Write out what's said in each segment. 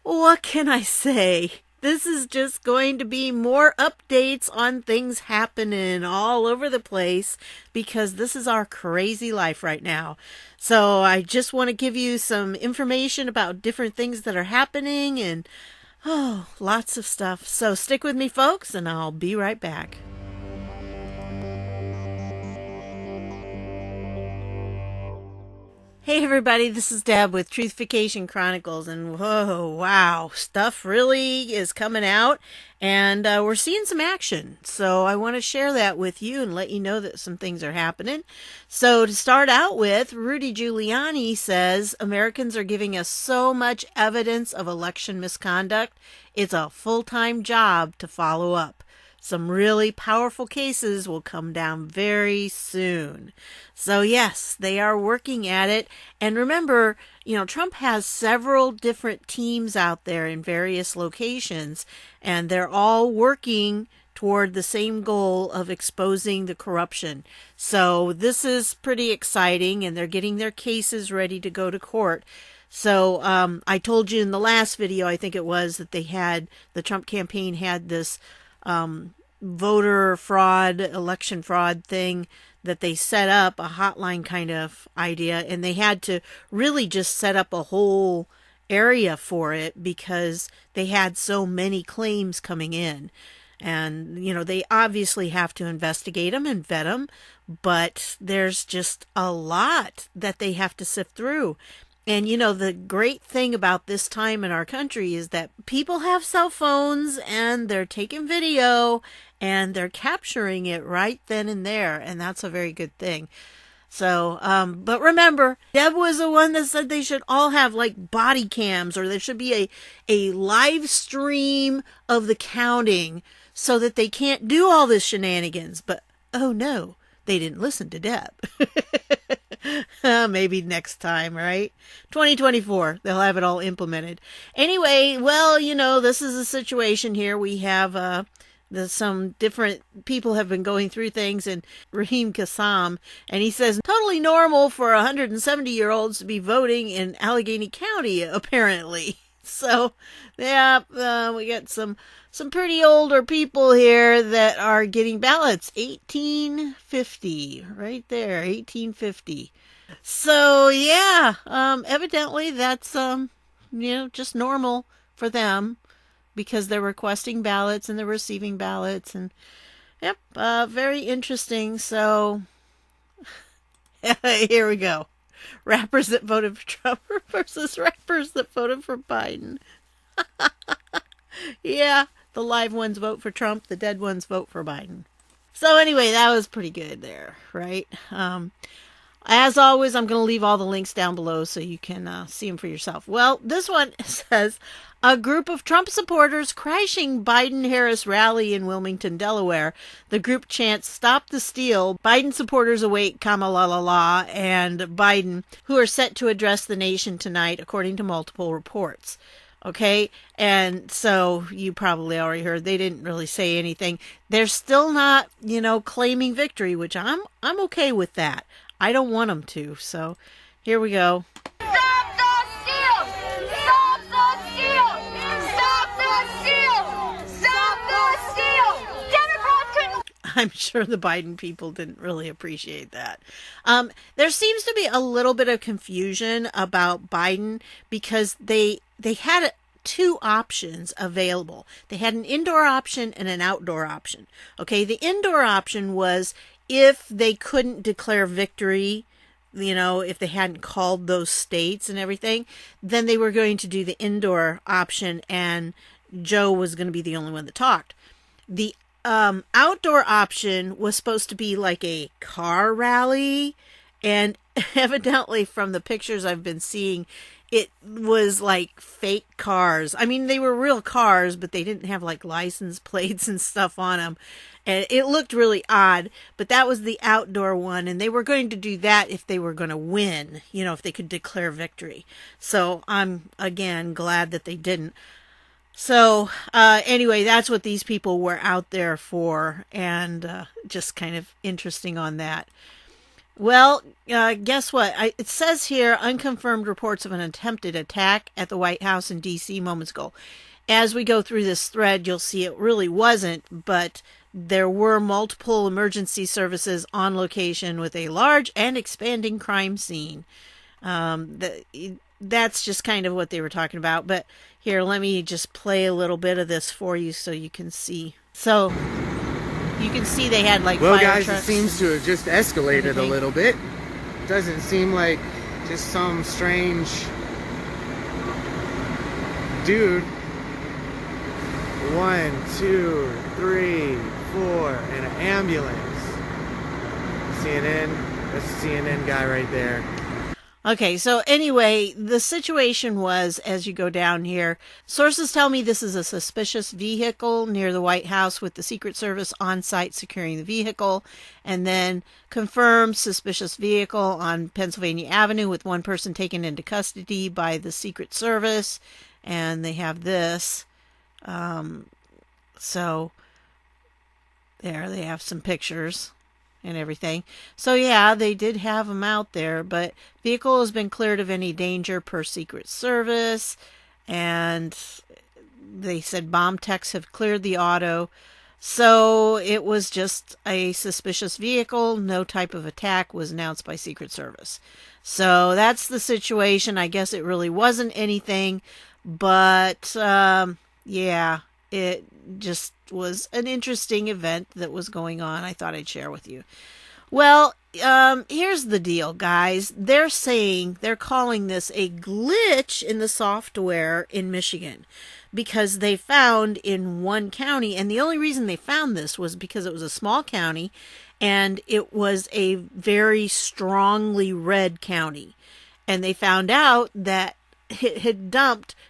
What can I say? This is just going to be more updates on things happening all over the place because this is our crazy life right now. So I just want to give you some information about different things that are happening and lots of stuff. So stick with me, folks, and I'll be right back. Hey everybody, this is Deb with Truthification Chronicles, and whoa, wow, stuff really is coming out, and we're seeing some action. So I want to share that with you and let you know that some things are happening. So to start out with, Rudy Giuliani says Americans are giving us so much evidence of election misconduct, it's a full-time job to follow up. Some really powerful cases will come down very soon. So yes, they are working at it. And remember, Trump has several different teams out there in various locations, and they're all working toward the same goal of exposing the corruption. So this is pretty exciting, and they're getting their cases ready to go to court. So I told you in the last video, I think it was, that the Trump campaign had this voter fraud, election fraud thing that they set up, a hotline kind of idea, and they had to really just set up a whole area for it because they had so many claims coming in. And, they obviously have to investigate them and vet them, but there's just a lot that they have to sift through. And, the great thing about this time in our country is that people have cell phones and they're taking video and they're capturing it right then and there. And that's a very good thing. So, but remember, Deb was the one that said they should all have like body cams, or there should be a live stream of the counting so that they can't do all this shenanigans. But, oh no, they didn't listen to Deb. Maybe next time, right? 2024, they'll have it all implemented. Anyway, well, this is a situation here. We have some different people have been going through things, and Raheem Kassam, and he says totally normal for 170-year-olds to be voting in Allegheny County, apparently. So, yeah, we got some pretty older people here that are getting ballots. 1850, right there, 1850. So, yeah, evidently that's, just normal for them because they're requesting ballots and they're receiving ballots. And, yep, very interesting. So, here we go. Rappers that voted for Trump versus rappers that voted for Biden. Yeah, the live ones vote for Trump, the dead ones vote for Biden. So anyway, that was pretty good there, right? As always, I'm going to leave all the links down below so you can see them for yourself. Well, this one says, a group of Trump supporters crashing Biden-Harris rally in Wilmington, Delaware. The group chants, "Stop the Steal." Biden supporters await Kamala and Biden, who are set to address the nation tonight, according to multiple reports. Okay, and so you probably already heard they didn't really say anything. They're still not, claiming victory, which I'm okay with that. I don't want them to. So here we go. Stop the steal! Stop the steal! Stop the steal! Stop the steal! Democrats couldn't. I'm sure the Biden people didn't really appreciate that. There seems to be a little bit of confusion about Biden because they had two options available. They had an indoor option and an outdoor option. Okay, the indoor option was if they couldn't declare victory, if they hadn't called those states and everything, then they were going to do the indoor option and Joe was going to be the only one that talked. The outdoor option was supposed to be like a car rally, and evidently from the pictures I've been seeing, it was like fake cars. I mean, they were real cars, but they didn't have like license plates and stuff on them. And it looked really odd, but that was the outdoor one. And they were going to do that if they were going to win, if they could declare victory. So I'm, again, glad that they didn't. So anyway, that's what these people were out there for. And just kind of interesting on that. Well, guess what? It says here, unconfirmed reports of an attempted attack at the White House in D.C. moments ago. As we go through this thread, you'll see it really wasn't, but there were multiple emergency services on location with a large and expanding crime scene. That's just kind of what they were talking about. But here, let me just play a little bit of this for you so you can see. So you can see they had like well, fire guys, trucks. it seems to have just escalated a little bit. Doesn't seem like just some strange dude. 1, 2, 3, 4, and an ambulance. CNN. That's the CNN guy right there. Okay, so anyway, the situation was, as you go down here, sources tell me this is a suspicious vehicle near the White House with the Secret Service on site securing the vehicle, and then confirmed suspicious vehicle on Pennsylvania Avenue with one person taken into custody by the Secret Service, and they have this. So there they have some pictures and everything. So yeah, they did have them out there, but vehicle has been cleared of any danger per Secret Service, and they said bomb techs have cleared the auto. So it was just a suspicious vehicle. No type of attack was announced by Secret Service. So that's the situation. I guess it really wasn't anything, but yeah, it just was an interesting event that was going on. I thought I'd share with you. Well, here's the deal, guys. They're calling this a glitch in the software in Michigan because they found in one county, and the only reason they found this was because it was a small county and it was a very strongly red county. And they found out that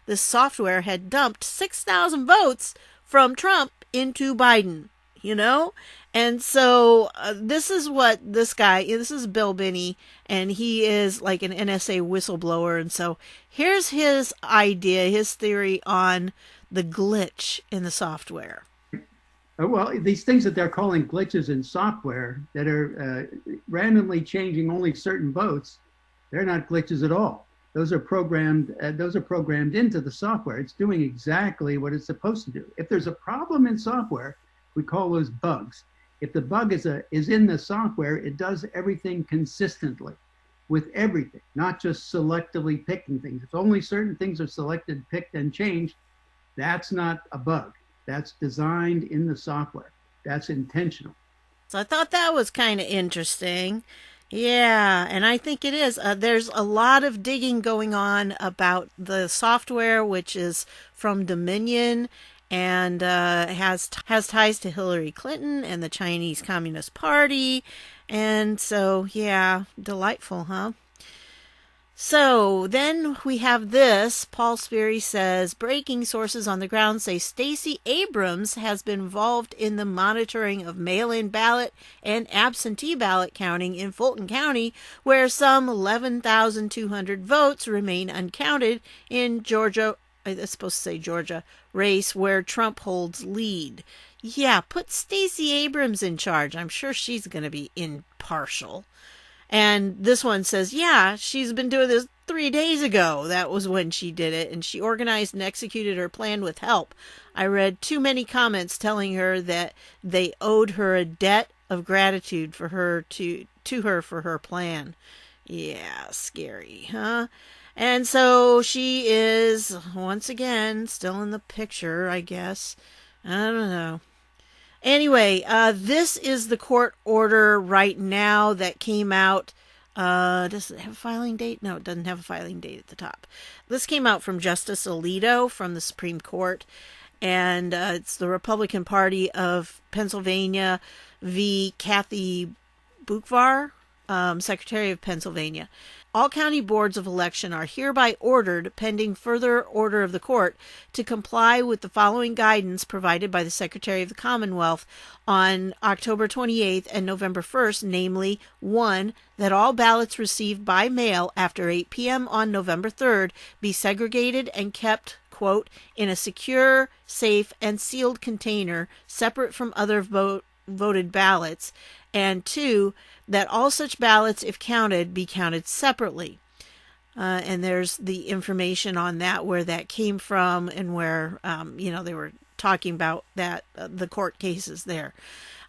this software had dumped 6,000 votes from Trump into Biden, And so this is what this is Bill Binney, and he is like an NSA whistleblower. And so here's his idea, his theory on the glitch in the software. Well, these things that they're calling glitches in software that are randomly changing only certain votes, they're not glitches at all. Those are programmed into the software. It's doing exactly what it's supposed to do. If there's a problem in software, we call those bugs. If the bug is in the software, it does everything consistently with everything, not just selectively picking things. If only certain things are selected, picked, and changed, that's not a bug. That's designed in the software. That's intentional. So I thought that was kind of interesting. Yeah, and I think it is. There's a lot of digging going on about the software, which is from Dominion and has ties to Hillary Clinton and the Chinese Communist Party. And so, yeah, delightful, huh? So then we have this. Paul Sperry says, breaking sources on the ground say Stacey Abrams has been involved in the monitoring of mail-in ballot and absentee ballot counting in Fulton County, where some 11,200 votes remain uncounted in Georgia, it's supposed to say Georgia, race where Trump holds lead. Yeah, put Stacey Abrams in charge. I'm sure she's going to be impartial. And this one says, yeah, she's been doing this 3 days ago. That was when she did it. And she organized and executed her plan with help. I read too many comments telling her that they owed her a debt of gratitude for her to her for her plan. Yeah, scary, huh? And so she is, once again, still in the picture, I guess. I don't know. Anyway, this is the court order right now that came out. Does it have a filing date? No, it doesn't have a filing date at the top. This came out from Justice Alito from the Supreme Court, and it's the Republican Party of Pennsylvania v. Kathy Boockvar, Secretary of Pennsylvania. All county boards of election are hereby ordered, pending further order of the court, to comply with the following guidance provided by the Secretary of the Commonwealth on October 28th and November 1st, namely, 1, that all ballots received by mail after 8 p.m. on November 3rd be segregated and kept, quote, in a secure, safe, and sealed container separate from other voted ballots, and 2, that all such ballots, if counted, be counted separately. And there's the information on that, where that came from, and where, they were talking about that, the court cases there.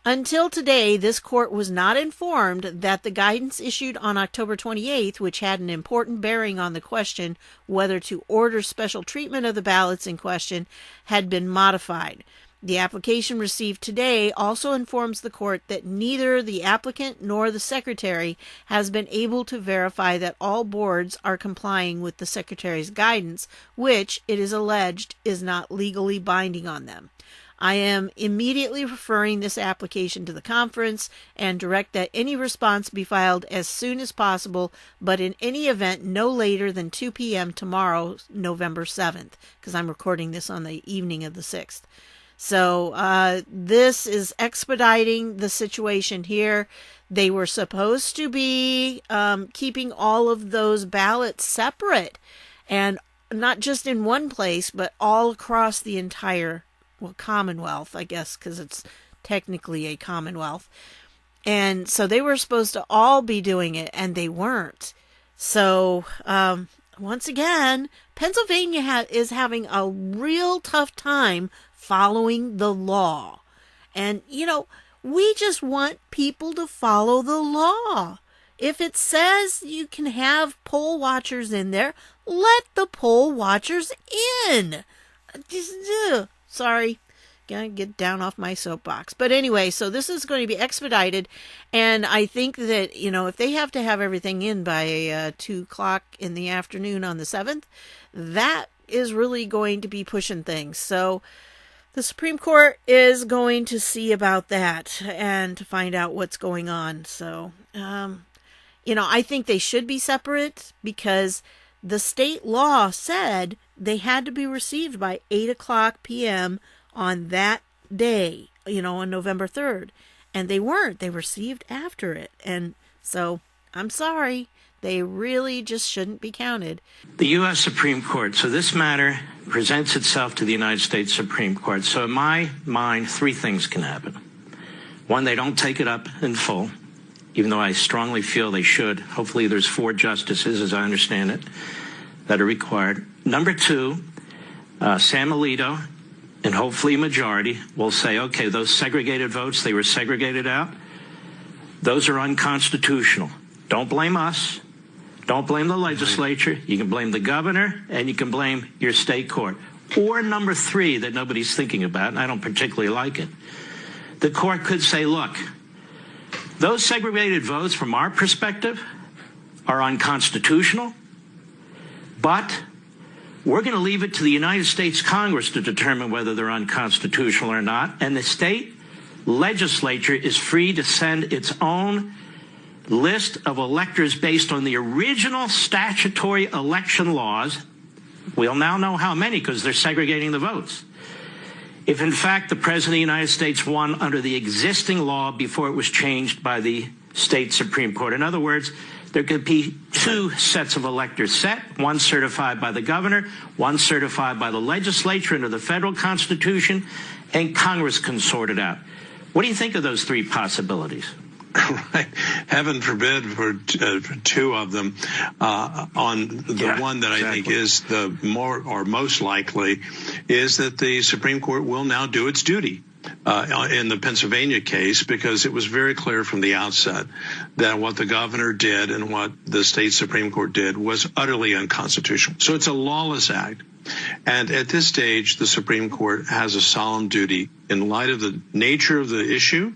Until today, this court was not informed that the guidance issued on October 28th, which had an important bearing on the question whether to order special treatment of the ballots in question, had been modified. The application received today also informs the court that neither the applicant nor the secretary has been able to verify that all boards are complying with the secretary's guidance, which, it is alleged, is not legally binding on them. I am immediately referring this application to the conference and direct that any response be filed as soon as possible, but in any event no later than 2 p.m. tomorrow, November 7th, because I'm recording this on the evening of the 6th. So this is expediting the situation here. They were supposed to be keeping all of those ballots separate, and not just in one place, but all across the entire Commonwealth, I guess, because it's technically a Commonwealth. And so they were supposed to all be doing it, and they weren't. So once again, Pennsylvania is having a real tough time following the law. And, we just want people to follow the law. If it says you can have poll watchers in there, let the poll watchers in. Sorry, gonna get down off my soapbox. But anyway, so this is going to be expedited, and I think that, if they have to have everything in by 2 o'clock in the afternoon on the 7th, that is really going to be pushing things. So the Supreme Court is going to see about that and to find out what's going on. So, I think they should be separate, because the state law said they had to be received by 8 o'clock p.m. on that day, on November 3rd. And they weren't. They received after it. And so, I'm sorry. They really just shouldn't be counted. The U.S. Supreme Court. So this matter presents itself to the United States Supreme Court. So in my mind, 3 things can happen. 1, they don't take it up in full, even though I strongly feel they should. Hopefully there's 4 justices, as I understand it, that are required. Number 2, Sam Alito, and hopefully a majority, will say, okay, those segregated votes, they were segregated out. Those are unconstitutional. Don't blame us. Don't blame the legislature. You can blame the governor, and you can blame your state court. Or number 3 that nobody's thinking about, and I don't particularly like it. The court could say, look, those segregated votes from our perspective are unconstitutional, but we're going to leave it to the United States Congress to determine whether they're unconstitutional or not, and the state legislature is free to send its own list of electors based on the original statutory election laws. We'll now know how many, because they're segregating the votes. If in fact the President of the United States won under the existing law before it was changed by the state Supreme Court. In other words, there could be 2 sets of electors set, one certified by the governor, one certified by the legislature under the federal Constitution, and Congress can sort it out. What do you think of those 3 possibilities? Right. Heaven forbid for 2 of them. On the one that I think is the more or most likely is that the Supreme Court will now do its duty in the Pennsylvania case, because it was very clear from the outset that what the governor did and what the state Supreme Court did was utterly unconstitutional. So it's a lawless act. And at this stage, the Supreme Court has a solemn duty, in light of the nature of the issue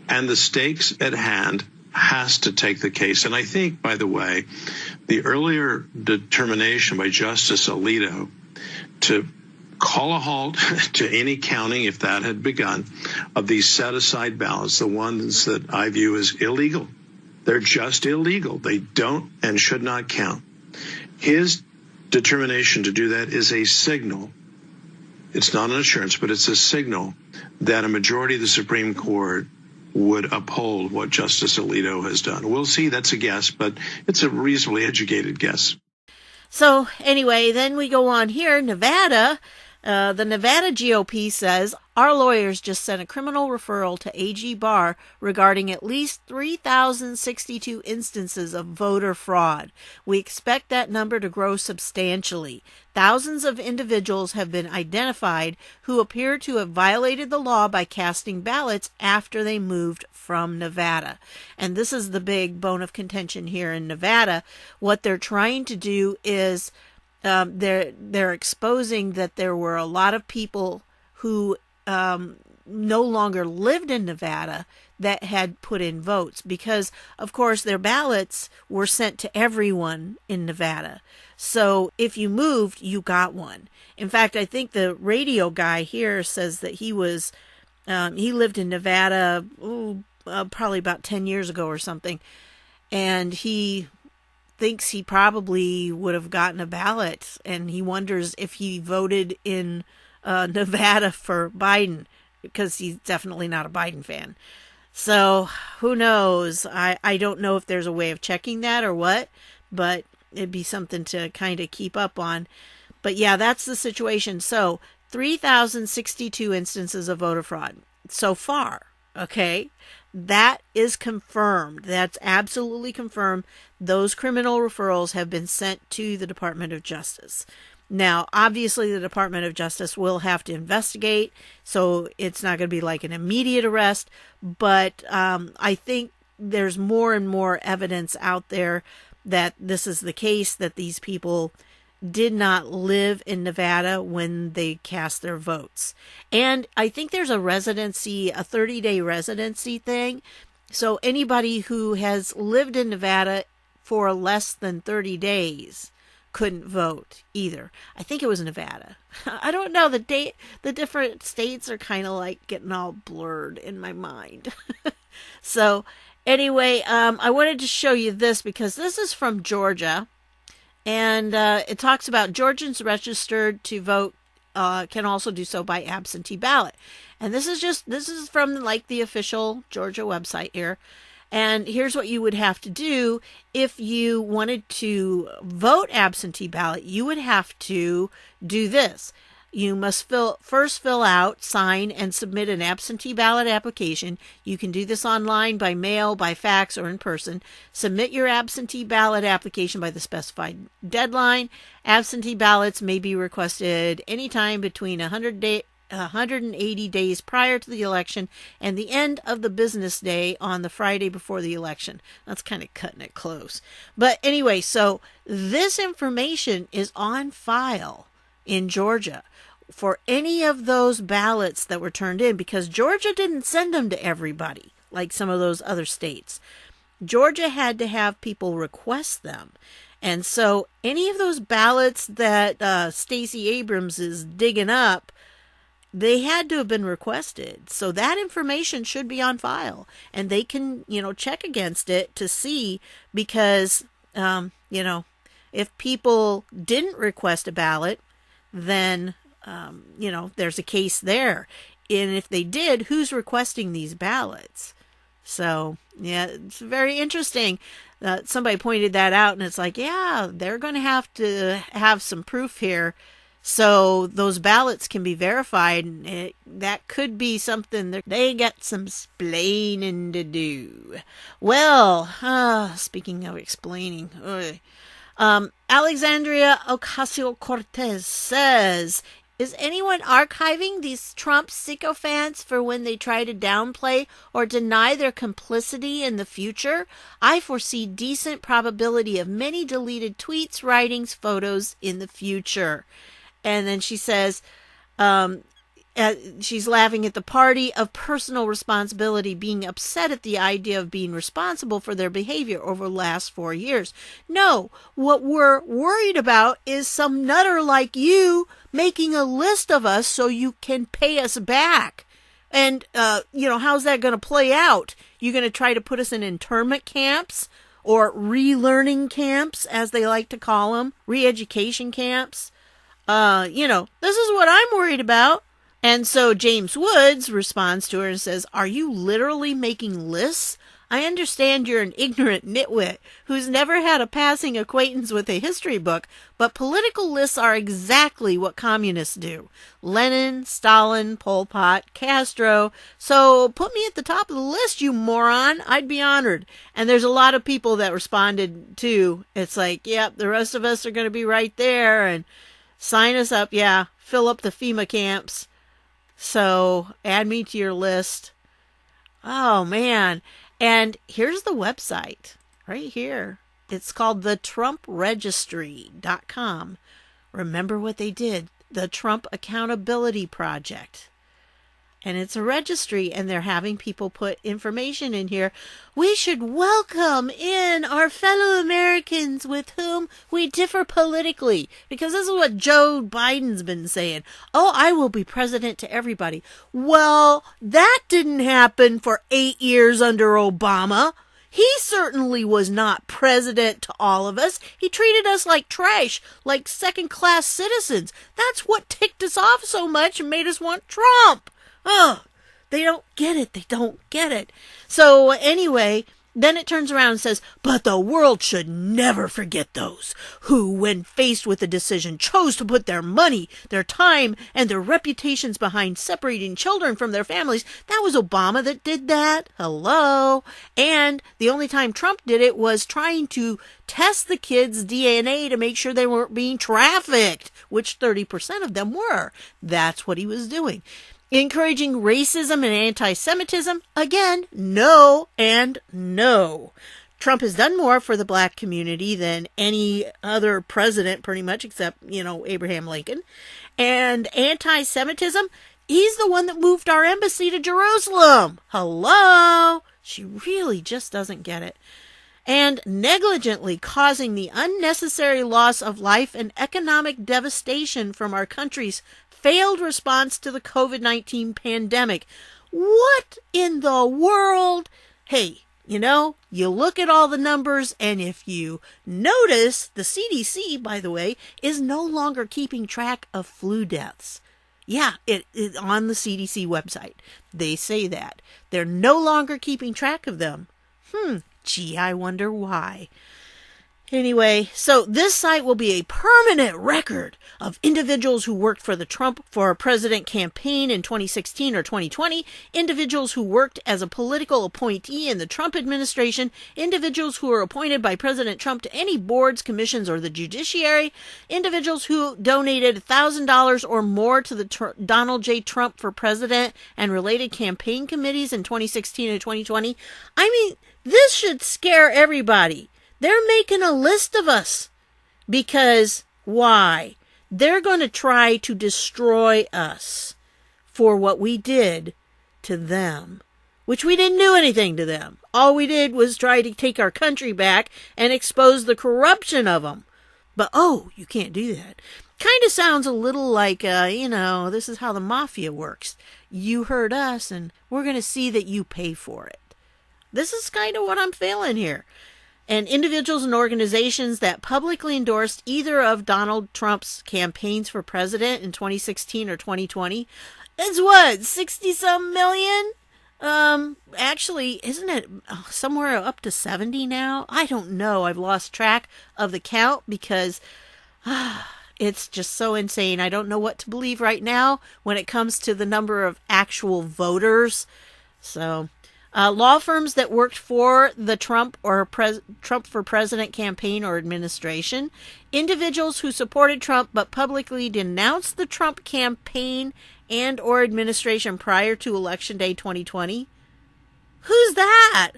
and the stakes at hand, has to take the case. And I think, by the way, the earlier determination by Justice Alito to call a halt to any counting, if that had begun, of these set-aside ballots, the ones that I view as illegal. They're just illegal. They don't and should not count. His determination to do that is a signal. It's not an assurance, but it's a signal that a majority of the Supreme Court would uphold what Justice Alito has done. We'll see. That's a guess, but it's a reasonably educated guess. So anyway, then we go on here. Nevada The Nevada GOP says, our lawyers just sent a criminal referral to AG Barr regarding at least 3,062 instances of voter fraud. We expect that number to grow substantially. Thousands of individuals have been identified who appear to have violated the law by casting ballots after they moved from Nevada. And this is the big bone of contention here in Nevada. What they're trying to do is they're exposing that there were a lot of people who no longer lived in Nevada that had put in votes because, of course, their ballots were sent to everyone in Nevada. So if you moved, you got one. In fact, I think the radio guy here says that he lived in Nevada probably about 10 years ago or something, and he thinks he probably would have gotten a ballot, and he wonders if he voted in Nevada for Biden, because he's definitely not a Biden fan. So who knows? I don't know if there's a way of checking that or what, but it'd be something to kind of keep up on. But yeah, that's the situation. So 3,062 instances of voter fraud so far. Okay, that is confirmed. That's absolutely confirmed. Those criminal referrals have been sent to the Department of Justice. Now, obviously, the Department of Justice will have to investigate, so it's not going to be like an immediate arrest, but I think there's more and more evidence out there that this is the case, that these people did not live in Nevada when they cast their votes. And I think there's a 30-day residency thing. So anybody who has lived in Nevada for less than 30 days couldn't vote either. I think it was Nevada. I don't know. The different states are kind of like getting all blurred in my mind. So anyway, I wanted to show you this because this is from Georgia. And it talks about Georgians registered to vote can also do so by absentee ballot. And this is from like the official Georgia website here. And here's what you would have to do if you wanted to vote absentee ballot. You would have to do this. You must first fill out, sign, and submit an absentee ballot application. You can do this online, by mail, by fax, or in person. Submit your absentee ballot application by the specified deadline. Absentee ballots may be requested anytime between 180 days prior to the election and the end of the business day on the Friday before the election. That's kind of cutting it close. But anyway, so this information is on file in Georgia for any of those ballots that were turned in, because Georgia didn't send them to everybody like some of those other states. Georgia had to have people request them. And so any of those ballots that Stacey Abrams is digging up, they had to have been requested. So that information should be on file, and they can, check against it to see, because, if people didn't request a ballot, then, there's a case there. And if they did, who's requesting these ballots? So, yeah, it's very interesting. Somebody pointed that out, and it's like, yeah, they're going to have some proof here, so those ballots can be verified. And that could be something they got some explaining to do. Well, speaking of explaining, Alexandria Ocasio-Cortez says, is anyone archiving these Trump sycophants for when they try to downplay or deny their complicity in the future? I foresee decent probability of many deleted tweets, writings, photos in the future. And then she says, she's laughing at the party of personal responsibility, being upset at the idea of being responsible for their behavior over the last 4 years. No, what we're worried about is some nutter like you making a list of us so you can pay us back. And, how's that going to play out? You're going to try to put us in internment camps or relearning camps, as they like to call them, re-education camps. This is what I'm worried about. And so James Woods responds to her and says, are you literally making lists I understand you're an ignorant nitwit who's never had a passing acquaintance with a history book, but political lists are exactly what communists do. Lenin, Stalin, Pol Pot, Castro. So put me at the top of the list, you moron. I'd be honored. And there's a lot of people that responded too. It's like, yep, the rest of us are going to be right there and sign us up. Yeah, fill up the FEMA camps. So add me to your list. Oh, man. And here's the website right here. It's called the TrumpRegistry.com. Remember what they did? The Trump Accountability Project. And it's a registry, and they're having people put information in here. We should welcome in our fellow Americans with whom we differ politically. Because this is what Joe Biden's been saying. Oh, I will be president to everybody. Well, that didn't happen for 8 years under Obama. He certainly was not president to all of us. He treated us like trash, like second-class citizens. That's what ticked us off so much and made us want Trump. Oh, they don't get it. They don't get it. So anyway, then it turns around and says, but the world should never forget those who, when faced with a decision, chose to put their money, their time, and their reputations behind separating children from their families. That was Obama that did that. Hello. And the only time Trump did it was trying to test the kids' DNA to make sure they weren't being trafficked, which 30% of them were. That's what he was doing. Encouraging racism and anti-Semitism? Again, no and no. Trump has done more for the black community than any other president, pretty much, except, Abraham Lincoln. And anti-Semitism? He's the one that moved our embassy to Jerusalem. Hello? She really just doesn't get it. And negligently causing the unnecessary loss of life and economic devastation from our country's failed response to the COVID-19 pandemic. What in the world? Hey, you look at all the numbers, and if you notice, the CDC, by the way, is no longer keeping track of flu deaths. Yeah, it on the CDC website. They say that. They're no longer keeping track of them. Gee, I wonder why. Anyway, so this site will be a permanent record of individuals who worked for the Trump for President campaign in 2016 or 2020, individuals who worked as a political appointee in the Trump administration, individuals who were appointed by President Trump to any boards, commissions, or the judiciary, individuals who donated $1,000 or more to the Donald J. Trump for President and related campaign committees in 2016 and 2020. I mean, this should scare everybody. They're making a list of us because why? They're going to try to destroy us for what we did to them, which we didn't do anything to them. All we did was try to take our country back and expose the corruption of them. But, you can't do that. Kind of sounds a little like, this is how the mafia works. You hurt us and we're going to see that you pay for it. This is kind of what I'm feeling here. And individuals and organizations that publicly endorsed either of Donald Trump's campaigns for president in 2016 or 2020. It's what, 60-some million? Actually, isn't it somewhere up to 70 now? I don't know. I've lost track of the count because it's just so insane. I don't know what to believe right now when it comes to the number of actual voters. So... law firms that worked for the Trump or Trump for President campaign or administration, individuals who supported Trump but publicly denounced the Trump campaign and or administration prior to Election Day 2020. Who's that?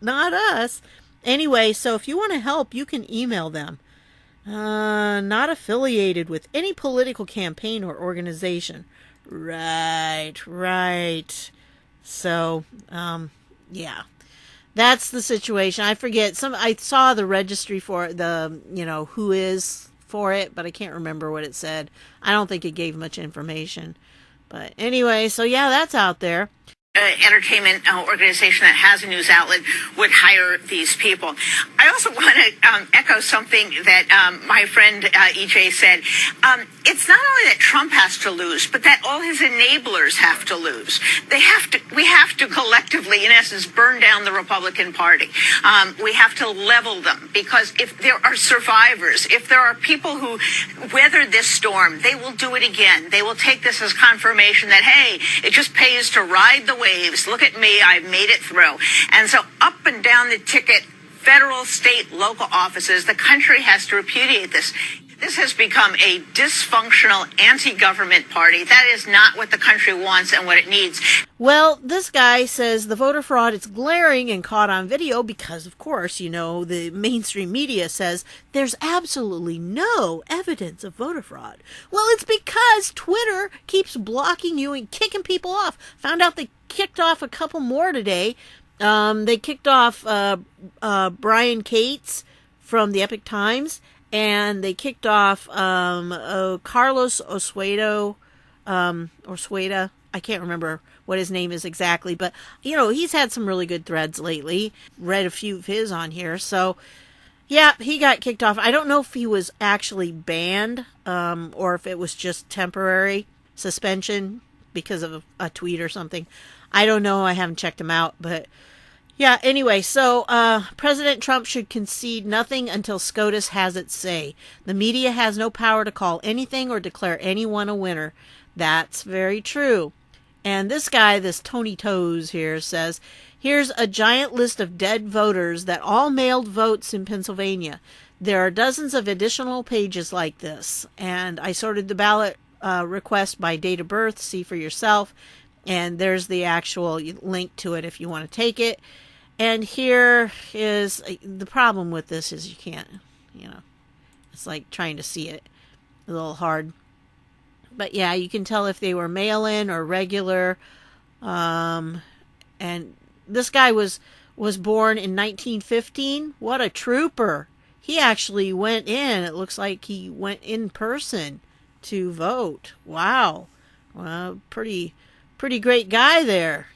Not us. Anyway, so if you want to help, you can email them. Not affiliated with any political campaign or organization. Right. So, yeah, that's the situation. I forget I saw the registry for the, who is for it, but I can't remember what it said. I don't think it gave much information, but anyway, so yeah, that's out there. entertainment organization that has a news outlet would hire these people. I also want to echo something that my friend EJ said. It's not only that Trump has to lose, but that all his enablers have to lose. We have to collectively, in essence, burn down the Republican Party. We have to level them, because if there are survivors, if there are people who weathered this storm, they will do it again. They will take this as confirmation that, hey, it just pays to ride the waves. Look at me, I've made it through. And so up and down the ticket, federal, state, local offices, the country has to repudiate this. This has become a dysfunctional anti-government party. That is not what the country wants and what it needs. Well, this guy says the voter fraud is glaring and caught on video because, of course, the mainstream media says there's absolutely no evidence of voter fraud. Well, it's because Twitter keeps blocking you and kicking people off. Found out they kicked off a couple more today. They kicked off Brian Cates from the Epoch Times. And they kicked off Carlos Osueda. I can't remember what his name is exactly, but he's had some really good threads lately. Read a few of his on here, so yeah, he got kicked off. I don't know if he was actually banned, or if it was just temporary suspension because of a tweet or something. I don't know. I haven't checked him out, but. Yeah, anyway, so President Trump should concede nothing until SCOTUS has its say. The media has no power to call anything or declare anyone a winner. That's very true. And this guy, this Tony Toes here, says, here's a giant list of dead voters that all mailed votes in Pennsylvania. There are dozens of additional pages like this. And I sorted the ballot request by date of birth. See for yourself. And there's the actual link to it if you want to take it. And here is the problem with this is you can't, it's like trying to see it a little hard. But yeah, you can tell if they were mail-in or regular. And this guy was born in 1915. What a trooper. He actually went in. It looks like he went in person to vote. Wow. Well, pretty great guy there,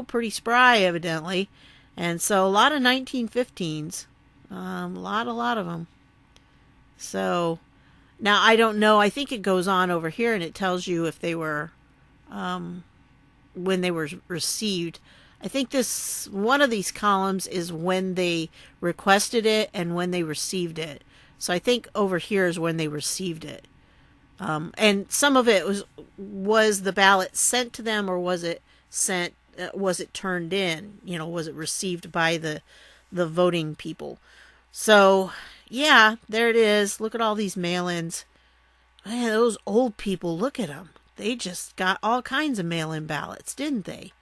pretty spry evidently. And so a lot of 1915s, a lot of them. So now I don't know. I think it goes on over here and it tells you if they were, when they were received. I think one of these columns is when they requested it and when they received it. So I think over here is when they received it. And some of it was the ballot sent to them, or was it sent? Was it turned in? Was it received by the voting people? So yeah, there it is. Look at all these mail-ins. Man, those old people, look at them. They just got all kinds of mail-in ballots, didn't they?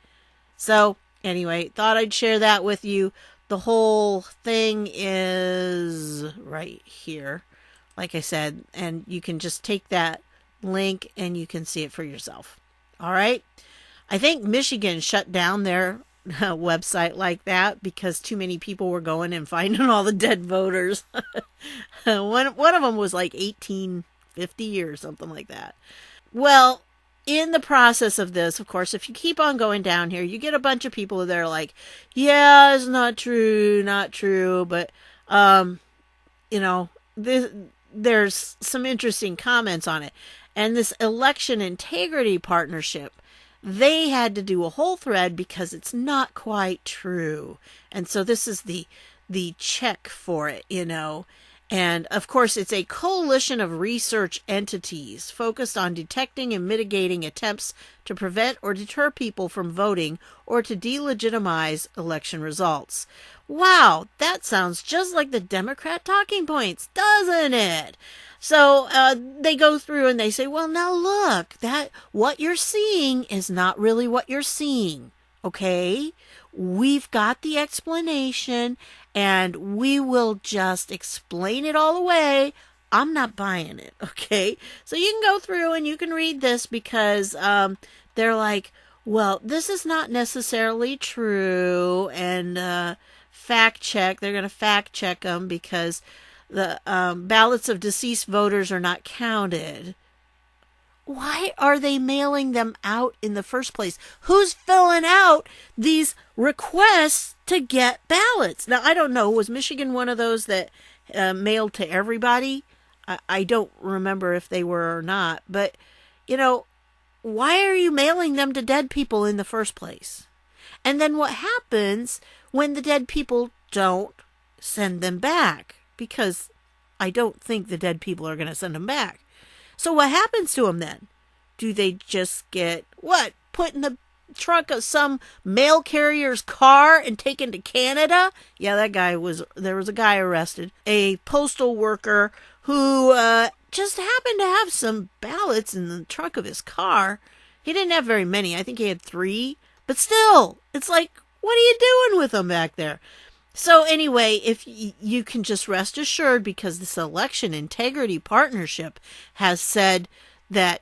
So anyway, thought I'd share that with you. The whole thing is right here, like I said, and you can just take that link and you can see it for yourself. All right. I think Michigan shut down their website like that because too many people were going and finding all the dead voters. One of them was like 1850 or something like that. Well, in the process of this, of course, if you keep on going down here, you get a bunch of people that are like, yeah, it's not true. But, there's some interesting comments on it. And this election integrity partnership, they had to do a whole thread because it's not quite true. And so this is the check for it, And of course, it's a coalition of research entities focused on detecting and mitigating attempts to prevent or deter people from voting or to delegitimize election results. Wow, that sounds just like the Democrat talking points, doesn't it? So they go through and they say, well, now look, that what you're seeing is not really what you're seeing. Okay, we've got the explanation and we will just explain it all away. I'm not buying it. Okay, so you can go through and you can read this because they're like, well, this is not necessarily true, and fact check. They're going to fact check them because the ballots of deceased voters are not counted. why are they mailing them out in the first place? Who's filling out these requests to get ballots? Now, I don't know. Was Michigan one of those that mailed to everybody? I don't remember if they were or not. But, why are you mailing them to dead people in the first place? And then what happens when the dead people don't send them back? Because I don't think the dead people are going to send them back. So what happens to them then? Do they just get, put in the trunk of some mail carrier's car and taken to Canada? Yeah, there was a guy arrested, a postal worker who just happened to have some ballots in the trunk of his car. He didn't have very many. I think he had 3. But still, it's like, what are you doing with them back there? So anyway, if you can just rest assured, because this Election Integrity Partnership has said that,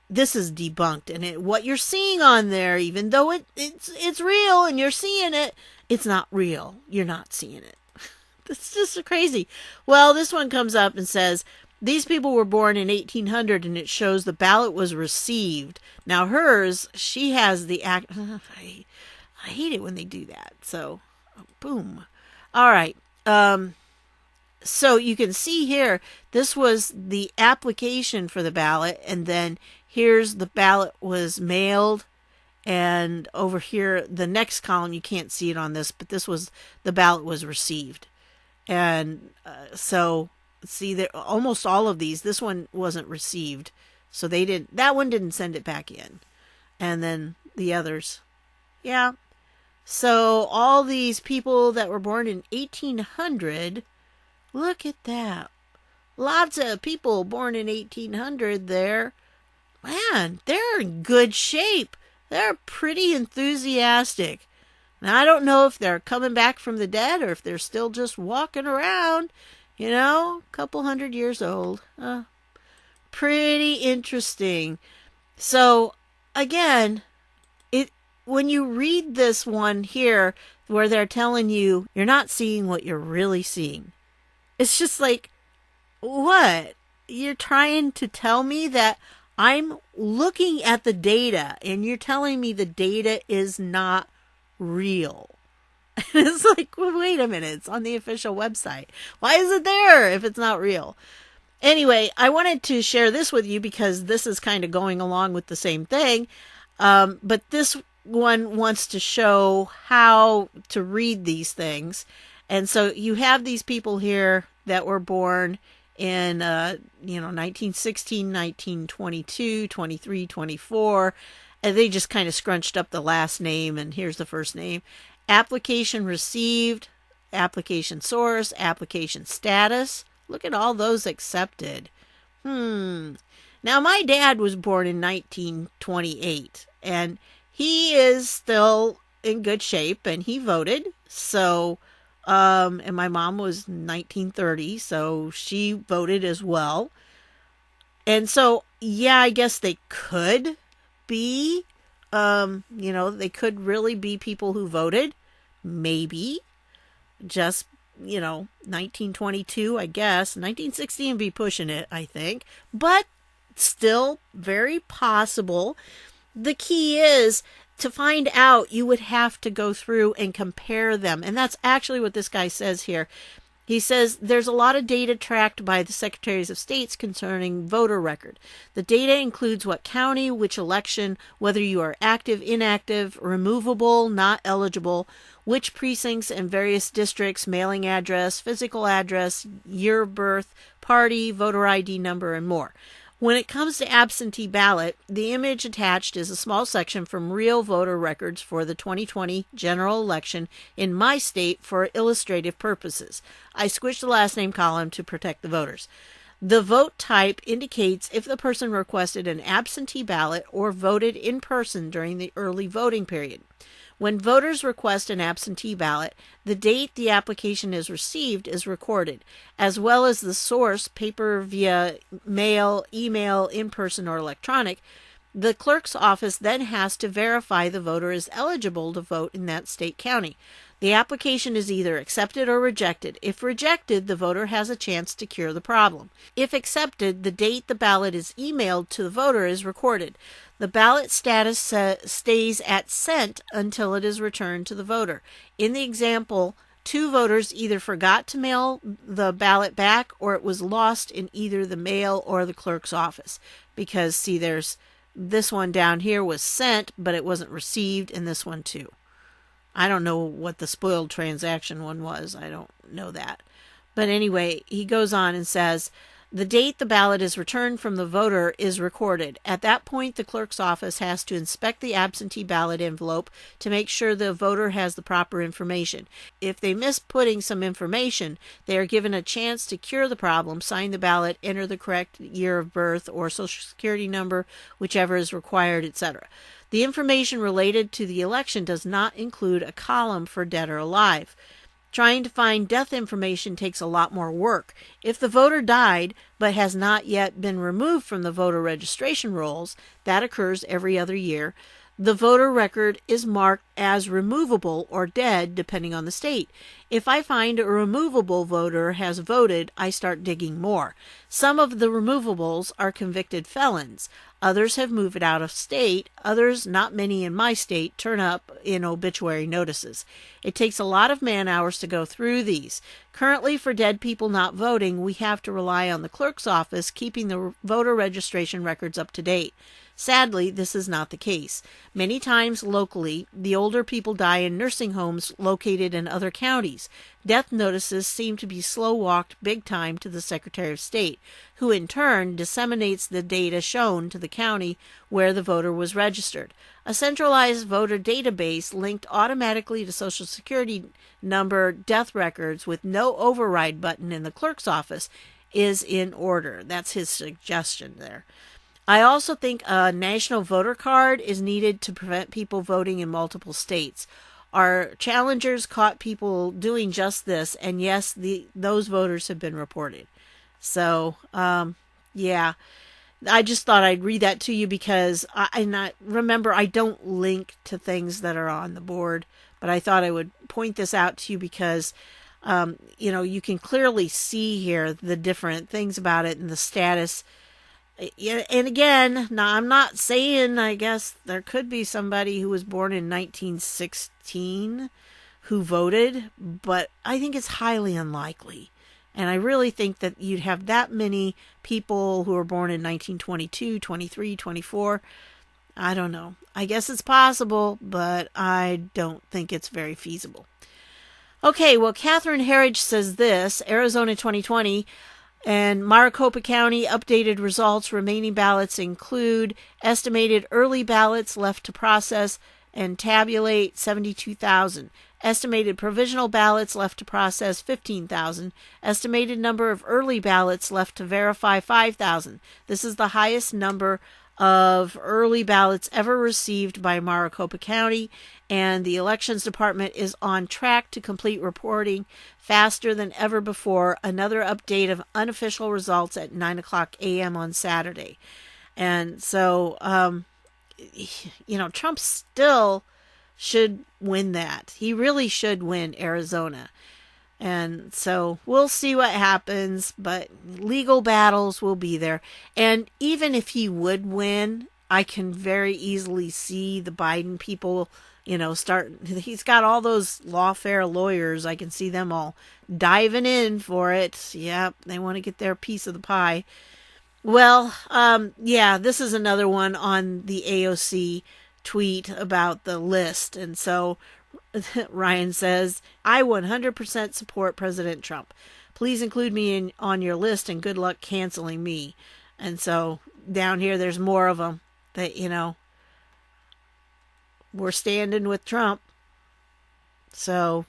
this is debunked, and what you're seeing on there, even though it's real and you're seeing it, it's not real. You're not seeing it. It's just crazy. Well, this one comes up and says, these people were born in 1800, and it shows the ballot was received. Now hers, she has the act. I hate it when they do that. So, boom. All right. So you can see here, this was the application for the ballot, and then here's the ballot was mailed, and over here, the next column, you can't see it on this, but this was, the ballot was received. And so, see, there almost all of these, this one wasn't received, so that one didn't send it back in. And then the others, yeah. So all these people that were born in 1800, look at that. Lots of people born in 1800 there. Man, they're in good shape. They're pretty enthusiastic. Now, I don't know if they're coming back from the dead or if they're still just walking around, a couple hundred years old. Pretty interesting. So, again, when you read this one here where they're telling you you're not seeing what you're really seeing, it's just like, what? You're trying to tell me that I'm looking at the data and you're telling me the data is not real. And it's like, well, wait a minute, it's on the official website. Why is it there if it's not real? Anyway, I wanted to share this with you because this is kind of going along with the same thing. But this one wants to show how to read these things. And so you have these people here that were born in, 1916, 1922, 23, 24. And they just kind of scrunched up the last name, and here's the first name. Application received, application source, application status. Look at all those accepted. Now, my dad was born in 1928, and he is still in good shape, and he voted. So, and my mom was 1930, so she voted as well. And so, yeah, I guess they could be, they could really be people who voted. Maybe. Just, 1922, I guess. 1960 and be pushing it, I think. But still very possible. The key is to find out, you would have to go through and compare them. And that's actually what this guy says here. He says there's a lot of data tracked by the secretaries of states concerning voter record. The data includes what county, which election, whether you are active, inactive, removable, not eligible, which precincts and various districts, mailing address, physical address, year of birth, party, voter ID number, and more. When it comes to absentee ballot, the image attached is a small section from real voter records for the 2020 general election in my state for illustrative purposes. I squished the last name column to protect the voters. The vote type indicates if the person requested an absentee ballot or voted in person during the early voting period. When voters request an absentee ballot, the date the application is received is recorded, as well as the source, paper, via mail, email, in person, or electronic. The clerk's office then has to verify the voter is eligible to vote in that state county. The application is either accepted or rejected. If rejected, the voter has a chance to cure the problem. If accepted, the date the ballot is emailed to the voter is recorded. The ballot status stays at sent until it is returned to the voter. In the example, 2 voters either forgot to mail the ballot back or it was lost in either the mail or the clerk's office. Because, see, there's this one down here was sent, but it wasn't received, and this one too. I don't know what the spoiled transaction one was. I don't know that. But anyway, he goes on and says, the date the ballot is returned from the voter is recorded. At that point, the clerk's office has to inspect the absentee ballot envelope to make sure the voter has the proper information. If they miss putting some information, they are given a chance to cure the problem, sign the ballot, enter the correct year of birth or social security number, whichever is required, etc. The information related to the election does not include a column for dead or alive. Trying to find death information takes a lot more work. If the voter died but has not yet been removed from the voter registration rolls, that occurs every other year, the voter record is marked as removable or dead depending on the state. If I find a removable voter has voted, I start digging more. Some of the removables are convicted felons. Others have moved out of state. Others, not many in my state, turn up in obituary notices. It takes a lot of man-hours to go through these. Currently, for dead people not voting, we have to rely on the clerk's office keeping the voter registration records up to date. Sadly, this is not the case. Many times locally, the older people die in nursing homes located in other counties. Death notices seem to be slow-walked big time to the Secretary of State, who in turn disseminates the data shown to the county where the voter was registered. A centralized voter database linked automatically to Social Security number death records with no override button in the clerk's office is in order. That's his suggestion there. I also think a national voter card is needed to prevent people voting in multiple states. Our challengers caught people doing just this, and yes, those voters have been reported. So, yeah, I just thought I'd read that to you because remember, I don't link to things that are on the board, but I thought I would point this out to you because, you can clearly see here the different things about it and the status. And again, now I'm not saying, I guess there could be somebody who was born in 1916 who voted, but I think it's highly unlikely. And I really think that you'd have that many people who were born in 1922, 23, 24. I don't know. I guess it's possible, but I don't think it's very feasible. Okay, well, Catherine Herridge says this, Arizona 2020, and Maricopa County updated results. Remaining ballots include estimated early ballots left to process and tabulate 72,000. Estimated provisional ballots left to process 15,000. Estimated number of early ballots left to verify 5,000. This is the highest number of early ballots ever received by Maricopa County, and the Elections Department is on track to complete reporting faster than ever before. Another update of unofficial results at 9:00 a.m. on Saturday. And so, Trump still should win that. He really should win Arizona. And so we'll see what happens, but legal battles will be there. And even if he would win, I can very easily see the Biden people, he's got all those lawfare lawyers. I can see them all diving in for it. Yep, they want to get their piece of the pie. Well, this is another one on the AOC tweet about the list. And so Ryan says, I 100% support President Trump. Please include me on your list and good luck canceling me. And so down here, there's more of them that, we're standing with Trump. So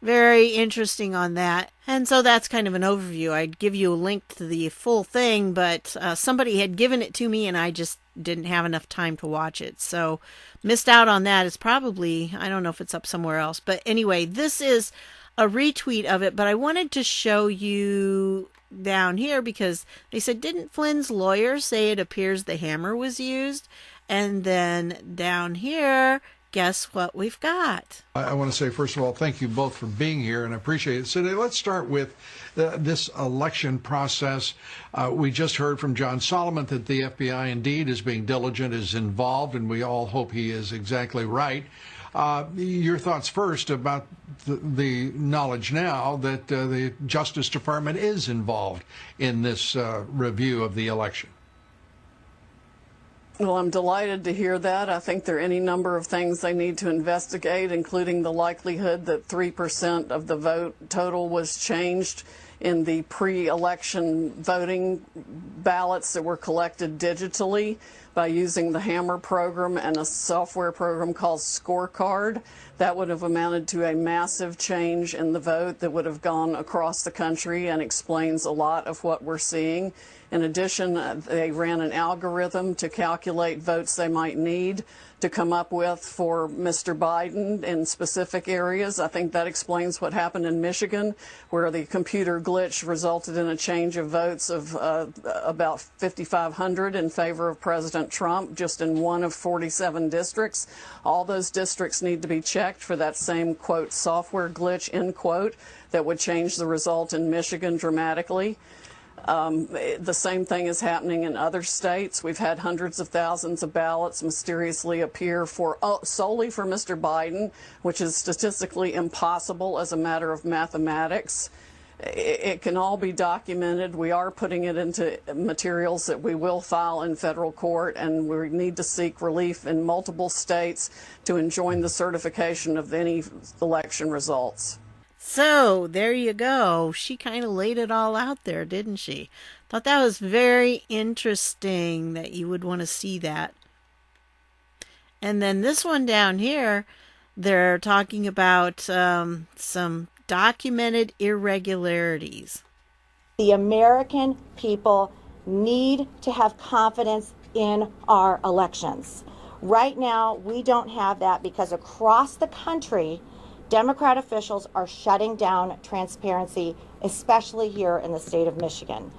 very interesting on that. And so that's kind of an overview. I'd give you a link to the full thing, but somebody had given it to me and I just didn't have enough time to watch it. So missed out on that. It's probably, I don't know if it's up somewhere else. But anyway, this is a retweet of it, but I wanted to show you down here because they said, didn't Flynn's lawyer say it appears the hammer was used? And then down here, guess what we've got? I want to say, first of all, thank you both for being here, and I appreciate it. So let's start with this election process. We just heard from John Solomon that the FBI indeed is being diligent, is involved, and we all hope he is exactly right. Your thoughts first about the knowledge now that the Justice Department is involved in this review of the election. Well, I'm delighted to hear that. I think there are any number of things they need to investigate, including the likelihood that 3% of the vote total was changed in the pre-election voting ballots that were collected digitally by using the Hammer program and a software program called Scorecard. That would have amounted to a massive change in the vote that would have gone across the country and explains a lot of what we're seeing. In addition, they ran an algorithm to calculate votes they might need to come up with for Mr. Biden in specific areas. I think that explains what happened in Michigan, where the computer glitch resulted in a change of votes of about 5,500 in favor of President Trump, just in one of 47 districts. All those districts need to be checked for that same, quote, software glitch, end quote, that would change the result in Michigan dramatically. The same thing is happening in other states. We've had hundreds of thousands of ballots mysteriously appear solely for Mr. Biden, which is statistically impossible as a matter of mathematics. It can all be documented. We are putting it into materials that we will file in federal court, and we need to seek relief in multiple states to enjoin the certification of any election results. So there you go. She kind of laid it all out there, didn't she? Thought that was very interesting that you would want to see that. And then this one down here, they're talking about some documented irregularities. The American people need to have confidence in our elections. Right now, we don't have that because across the country, Democrat officials are shutting down transparency, especially here in the state of Michigan.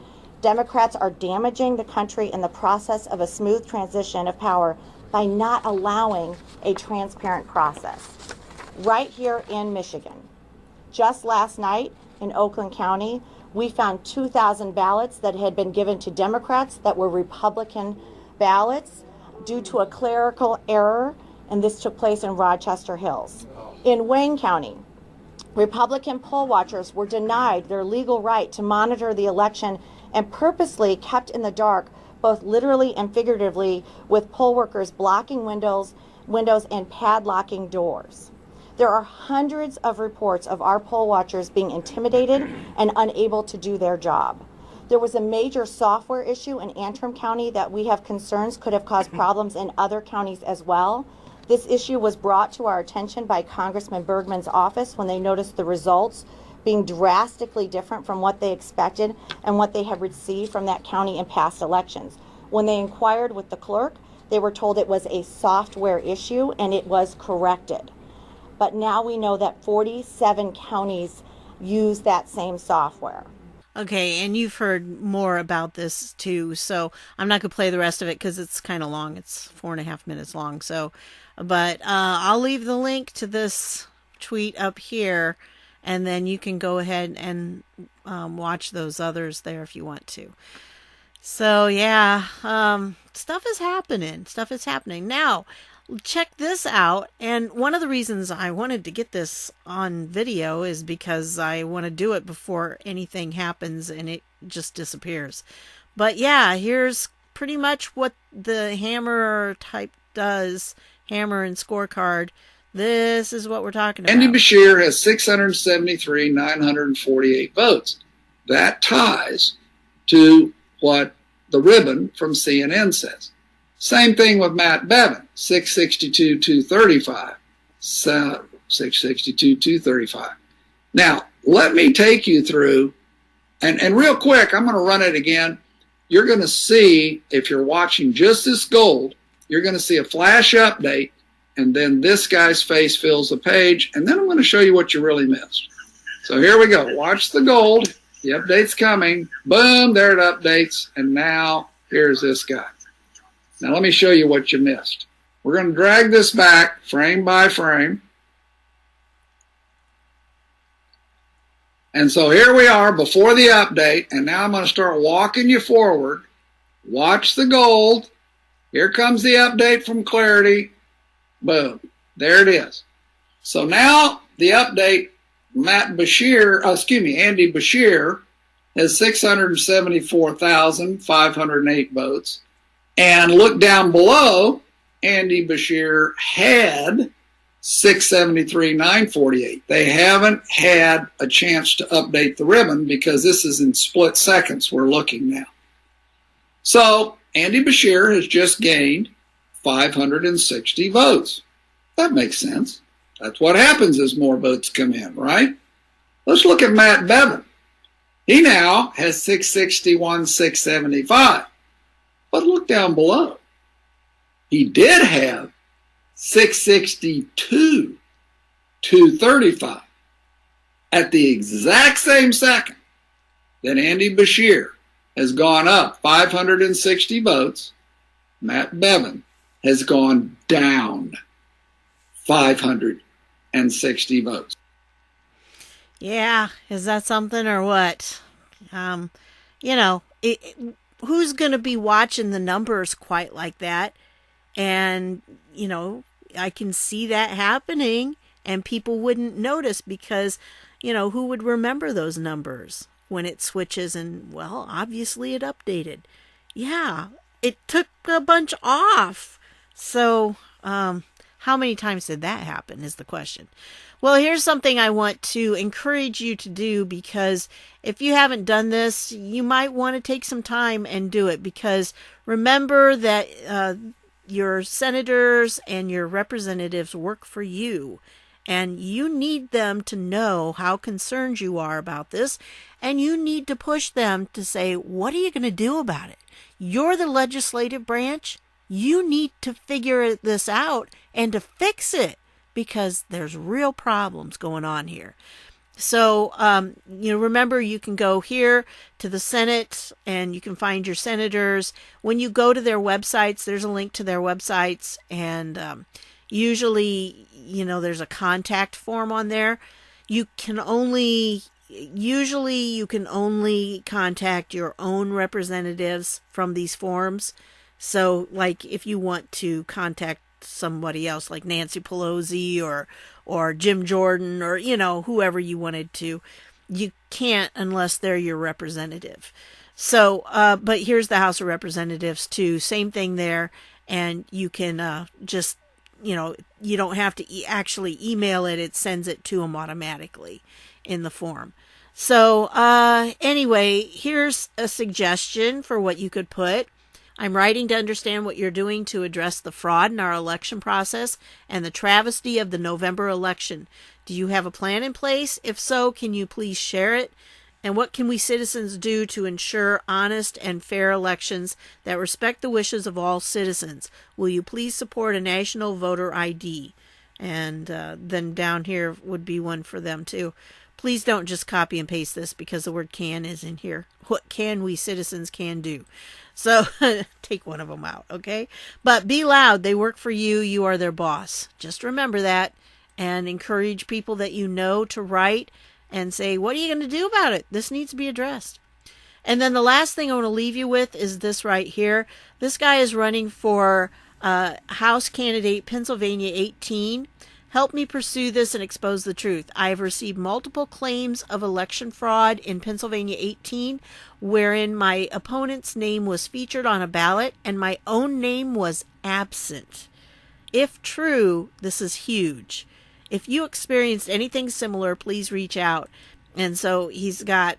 Democrats are damaging the country in the process of a smooth transition of power by not allowing a transparent process. Right here in Michigan, just last night in Oakland County, we found 2,000 ballots that had been given to Democrats that were Republican ballots due to a clerical error, and this took place in Rochester Hills. In Wayne County, Republican poll watchers were denied their legal right to monitor the election and purposely kept in the dark, both literally and figuratively, with poll workers blocking windows and padlocking doors. There are hundreds of reports of our poll watchers being intimidated and unable to do their job. There was a major software issue in Antrim County that we have concerns could have caused problems in other counties as well. This issue was brought to our attention by Congressman Bergman's office when they noticed the results being drastically different from what they expected and what they had received from that county in past elections. When they inquired with the clerk, they were told it was a software issue and it was corrected. But now we know that 47 counties use that same software. Okay, and you've heard more about this too, so I'm not going to play the rest of it because it's kind of long. It's 4.5 minutes long. But I'll leave the link to this tweet up here, and then you can go ahead and watch those others there if you want to. So yeah, stuff is happening. Stuff is happening. Now, check this out. And one of the reasons I wanted to get this on video is because I want to do it before anything happens and it just disappears. But yeah, here's pretty much what the Hammer type does. Hammer and Scorecard. This is what we're talking about. Andy Beshear has 673,948 votes. That ties to what the ribbon from CNN says. Same thing with Matt Bevin, 662,235. 662,235. Now, let me take you through, and real quick, I'm going to run it again. You're going to see, if you're watching just this gold, you're going to see a flash update, and then this guy's face fills the page, and then I'm going to show you what you really missed. So here we go. Watch the gold. The update's coming. Boom, there it updates, and now here's this guy. Now let me show you what you missed. We're going to drag this back frame by frame. And so here we are before the update, and now I'm going to start walking you forward. Watch the gold. Here comes the update from Clarity. Boom. There it is. So now the update, Andy Beshear has 674,508 votes. And look down below, Andy Beshear had 673,948. They haven't had a chance to update the ribbon because this is in split seconds we're looking now. So Andy Beshear has just gained 560 votes. That makes sense. That's what happens as more votes come in, right? Let's look at Matt Bevin. He now has 661, 675. But look down below. He did have 662, 235. At the exact same second that Andy Beshear has gone up 560 votes, Matt Bevin has gone down 560 votes. Yeah, is that something or what? Who's going to be watching the numbers quite like that? And, I can see that happening and people wouldn't notice because, who would remember those numbers when it switches and, well, obviously it updated. Yeah, it took a bunch off. So, how many times did that happen is the question. Well, here's something I want to encourage you to do, because if you haven't done this, you might want to take some time and do it, because remember that your senators and your representatives work for you, and you need them to know how concerned you are about this, and you need to push them to say, what are you going to do about it? You're the legislative branch. You need to figure this out and to fix it, because there's real problems going on here. So, remember, you can go here to the Senate and you can find your senators. When you go to their websites, there's a link to their websites, and usually, there's a contact form on there. You can only contact your own representatives from these forms. So, like, if you want to contact somebody else like Nancy Pelosi or Jim Jordan or, whoever you wanted to, you can't unless they're your representative. So, but here's the House of Representatives too. Same thing there. And you can just, you don't have to actually email it. It sends it to them automatically in the form. So, anyway, here's a suggestion for what you could put. I'm writing to understand what you're doing to address the fraud in our election process and the travesty of the November election. Do you have a plan in place? If so, can you please share it? And what can we citizens do to ensure honest and fair elections that respect the wishes of all citizens? Will you please support a national voter ID? And then down here would be one for them too. Please don't just copy and paste this, because the word can is in here. What can we citizens can do? So take one of them out, okay? But be loud. They work for you. You are their boss. Just remember that, and encourage people that you know to write and say, what are you going to do about it? This needs to be addressed. And then the last thing I want to leave you with is this right here. This guy is running for House candidate Pennsylvania 18. Help me pursue this and expose the truth. I have received multiple claims of election fraud in Pennsylvania 18, wherein my opponent's name was featured on a ballot and my own name was absent. If true, this is huge. If you experienced anything similar, please reach out. And so he's got,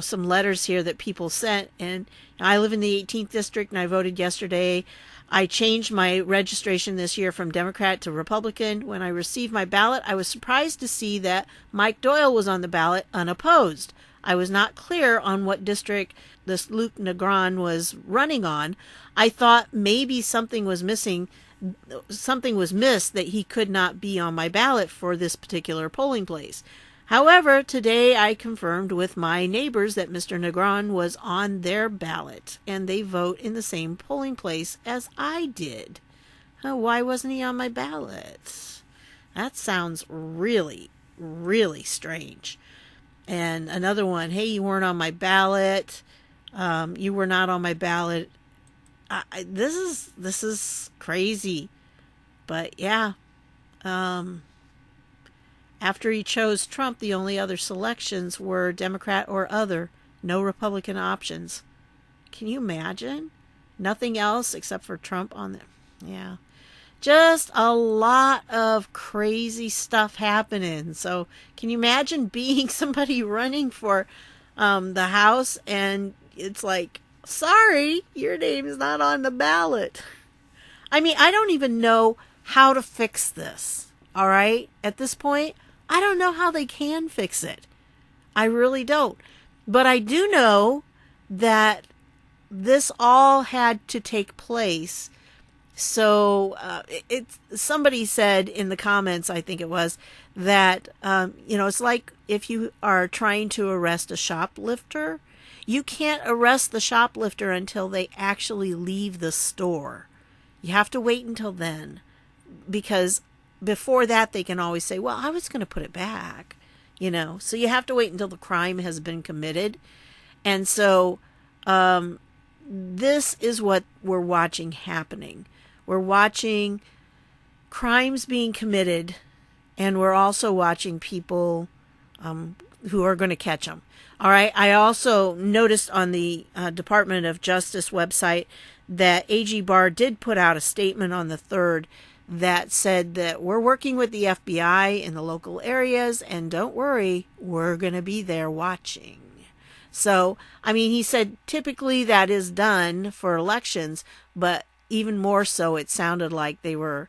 some letters here that people sent. And I live in the 18th district and I voted yesterday. I changed my registration this year from Democrat to Republican. When I received my ballot, I was surprised to see that Mike Doyle was on the ballot unopposed. I was not clear on what district this Luke Negron was running on. I thought maybe something was missed that he could not be on my ballot for this particular polling place. However, today I confirmed with my neighbors that Mr. Negron was on their ballot, and they vote in the same polling place as I did. Why wasn't he on my ballot? That sounds really, really strange. And another one, hey, you weren't on my ballot. You were not on my ballot. This is crazy. But yeah, after he chose Trump, the only other selections were Democrat or other, no Republican options. Can you imagine? Nothing else except for Trump on there. Yeah. Just a lot of crazy stuff happening. So can you imagine being somebody running for the House and it's like, sorry, your name is not on the ballot. I mean, I don't even know how to fix this. All right. At this point, I don't know how they can fix it. I really don't. But I do know that this all had to take place. So somebody said in the comments, I think it was, that, it's like if you are trying to arrest a shoplifter, you can't arrest the shoplifter until they actually leave the store. You have to wait until then, because before that, they can always say, well, I was going to put it back, So you have to wait until the crime has been committed. And so this is what we're watching happening. We're watching crimes being committed, and we're also watching people who are going to catch them. All right. I also noticed on the Department of Justice website that AG Barr did put out a statement on the 3rd that said that we're working with the FBI in the local areas, and don't worry, we're going to be there watching. So, I mean, he said typically that is done for elections, but even more so, it sounded like they were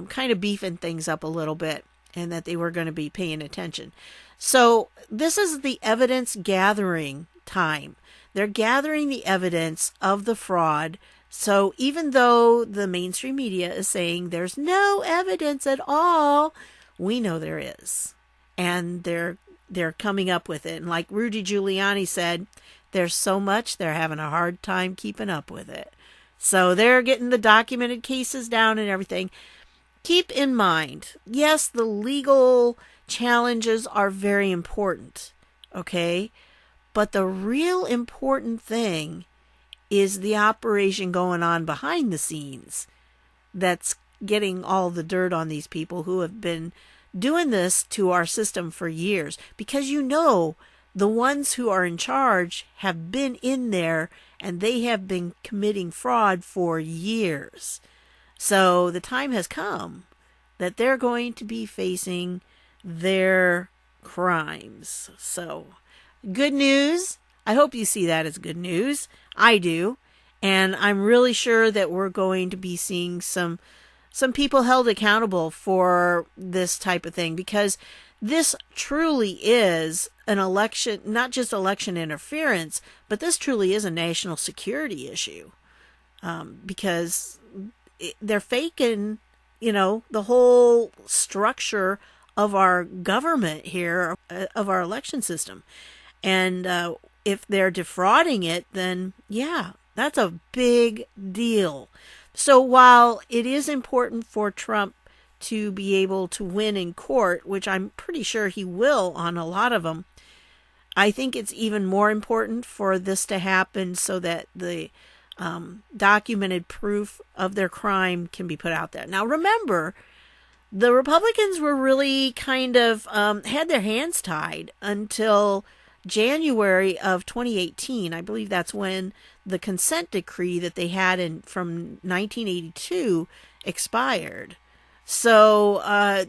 kind of beefing things up a little bit and that they were going to be paying attention. So this is the evidence gathering time. They're gathering the evidence of the fraud. So even though the mainstream media is saying there's no evidence at all, we know there is. And they're coming up with it. And like Rudy Giuliani said, there's so much, they're having a hard time keeping up with it. So they're getting the documented cases down and everything. Keep in mind, yes, the legal challenges are very important, okay? But the real important thing is the operation going on behind the scenes that's getting all the dirt on these people who have been doing this to our system for years. Because the ones who are in charge have been in there and they have been committing fraud for years. So the time has come that they're going to be facing their crimes. So good news. I hope you see that as good news. I do. And I'm really sure that we're going to be seeing some people held accountable for this type of thing, because this truly is an election, not just election interference, but this truly is a national security issue, because they're faking, the whole structure of our government here, of our election system. And if they're defrauding it, then yeah, that's a big deal. So while it is important for Trump to be able to win in court, which I'm pretty sure he will on a lot of them, I think it's even more important for this to happen so that the documented proof of their crime can be put out there. Now, remember, the Republicans were really kind of had their hands tied until January of 2018. I believe that's when the consent decree that they had from 1982 expired. So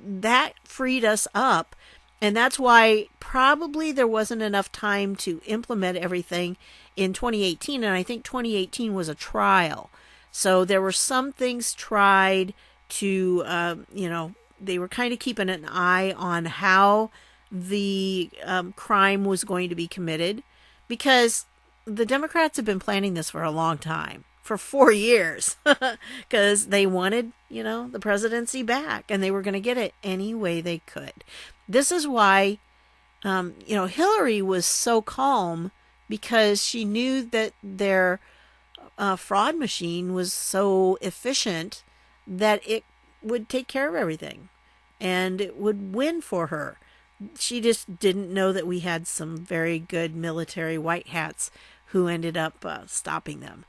that freed us up. And that's why probably there wasn't enough time to implement everything in 2018. And I think 2018 was a trial. So there were some things tried to, they were kind of keeping an eye on how the crime was going to be committed, because the Democrats have been planning this for a long time, for 4 years, because they wanted, the presidency back, and they were going to get it any way they could. This is why Hillary was so calm because she knew that their fraud machine was so efficient that it would take care of everything and it would win for her. She just didn't know that we had some very good military white hats who ended up stopping them.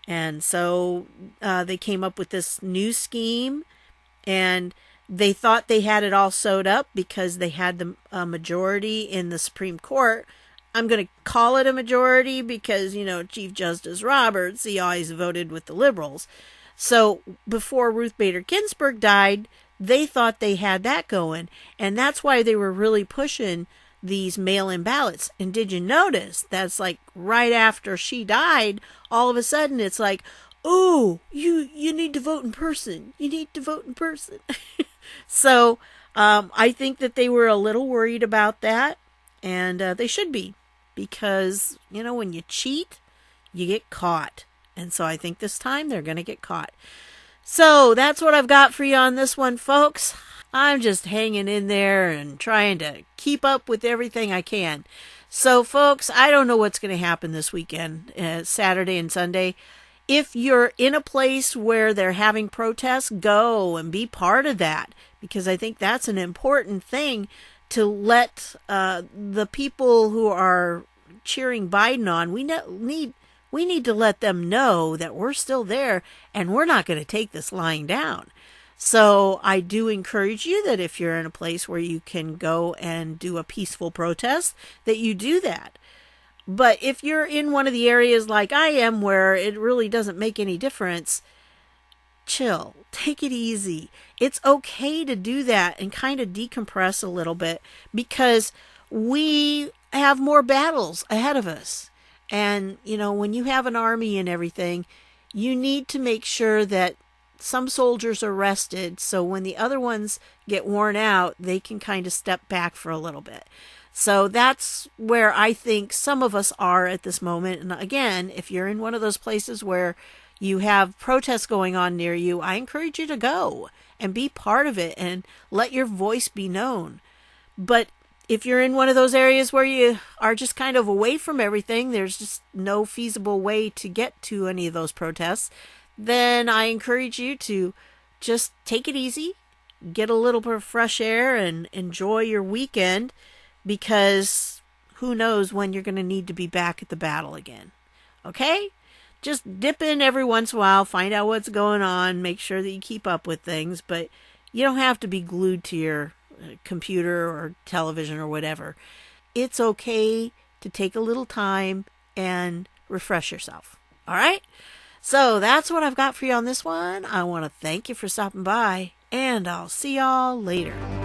And so they came up with this new scheme, and they thought they had it all sewed up because they had the majority in the Supreme Court. I'm going to call it a majority because, Chief Justice Roberts, he always voted with the liberals. So before Ruth Bader Ginsburg died, they thought they had that going. And that's why they were really pushing these mail-in ballots. And did you notice that's like right after she died, all of a sudden it's like, oh, you need to vote in person. You need to vote in person. So I think that they were a little worried about that. And they should be. Because, when you cheat, you get caught. And so I think this time they're going to get caught. So that's what I've got for you on this one, folks. I'm just hanging in there and trying to keep up with everything I can. So, folks, I don't know what's going to happen this weekend, Saturday and Sunday. If you're in a place where they're having protests, go and be part of that. Because I think that's an important thing to let the people who are cheering Biden on, we need to let them know that we're still there and we're not going to take this lying down. So I do encourage you that if you're in a place where you can go and do a peaceful protest, that you do that. But if you're in one of the areas like I am where it really doesn't make any difference, chill, take it easy. It's okay to do that and kind of decompress a little bit because we have more battles ahead of us. And, when you have an army and everything, you need to make sure that some soldiers are rested so when the other ones get worn out, they can kind of step back for a little bit. So that's where I think some of us are at this moment. And again, if you're in one of those places where you have protests going on near you, I encourage you to go and be part of it and let your voice be known. But if you're in one of those areas where you are just kind of away from everything, there's just no feasible way to get to any of those protests, then I encourage you to just take it easy, get a little bit of fresh air, and enjoy your weekend, because who knows when you're going to need to be back at the battle again. Okay? Just dip in every once in a while, find out what's going on, make sure that you keep up with things, but you don't have to be glued to your computer or television or whatever. It's okay to take a little time and refresh yourself. All right? So that's what I've got for you on this one. I want to thank you for stopping by, and I'll see y'all later.